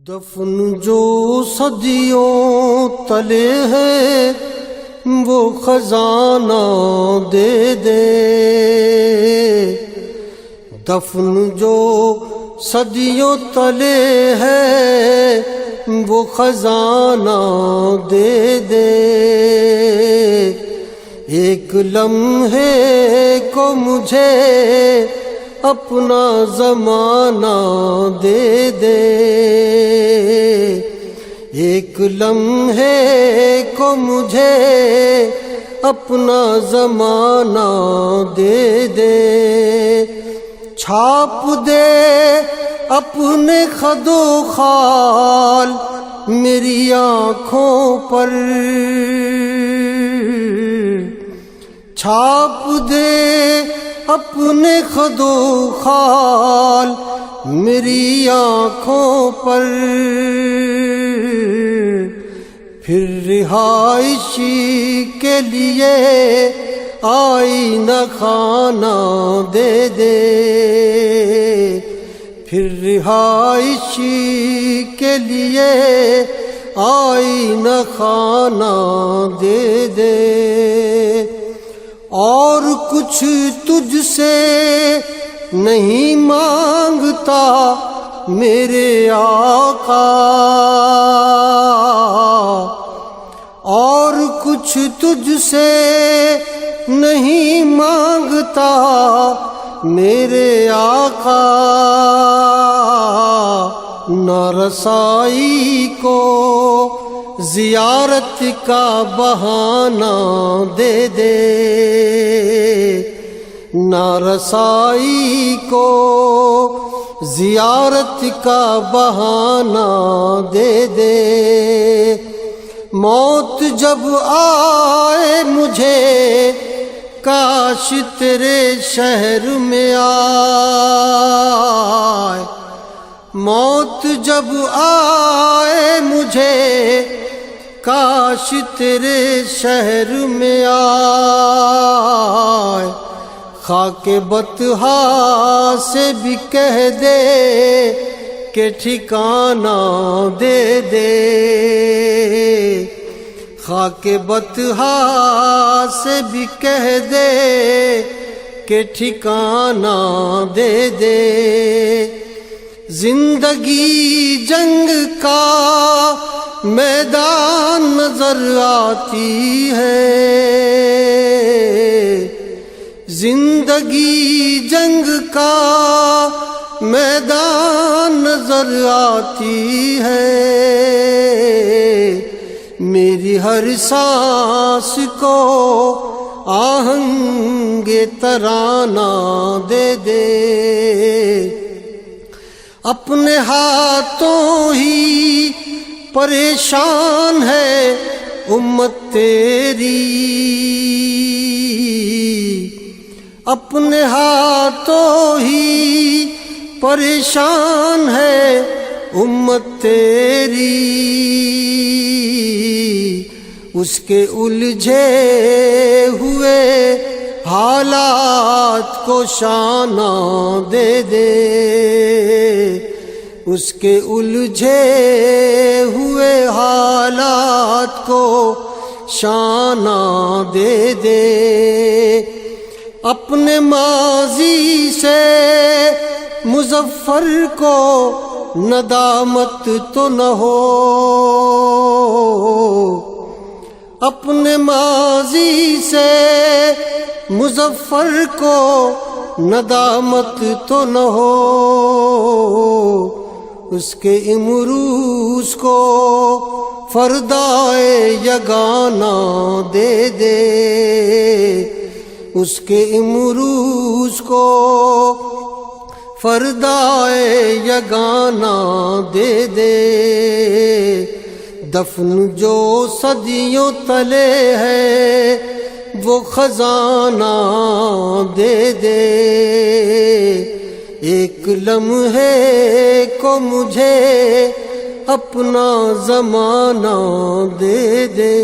دفن جو صدیوں تلے ہے وہ خزانہ دے دے، دفن جو صدیوں تلے ہے وہ خزانہ دے دے، ایک لمحے کو مجھے اپنا زمانہ دے دے، ایک لمحے کو مجھے اپنا زمانہ دے دے، چھاپ دے اپنے خد و خال میری آنکھوں پر، چھاپ دے اپنے خد و خال میری آنکھوں پر، پھر رہائشی کے لیے آئینہ خانہ دے دے، پھر رہائشی کے لیے آئینہ خانہ دے دے، اور کچھ تجھ سے نہیں مانگتا میرے آقا، اور کچھ تجھ سے نہیں مانگتا میرے آقا، نہ رسائی کو زیارت کا بہانہ دے دے، نہ رسائی کو زیارت کا بہانہ دے دے، موت جب آئے مجھے کاش تیرے شہر میں آئے، موت جب آئے مجھے کاش تیرے شہر میں آئے، خاک بطحا سے بھی کہہ دے کہ ٹھکانہ دے دے، خاک بطحا سے بھی کہہ دے کہ ٹھکانہ دے دے، زندگی جنگ کا میدان نظر آتی ہے، زندگی جنگ کا میدان نظر آتی ہے، میری ہر سانس کو آہنگ ترانہ دے دے، اپنے ہاتھوں ہی پریشان ہے امت تیری، اپنے ہاتھوں ہی پریشان ہے امت تیری، اس کے الجھے ہوئے حالات کو شانہ دے دے، اس کے الجھے ہوئے حالات کو شانہ دے دے، اپنے ماضی سے مظفر کو ندامت تو نہ ہو، اپنے ماضی سے مظفر کو ندامت تو نہ ہو، اس کے امروز کو فردائے یگانہ دے دے، اس کے امروز کو فردائے یگانہ دے دے، دفن جو صدیوں تلے ہے وہ خزانہ دے دے، ایک لمحے کو مجھے اپنا زمانہ دے دے۔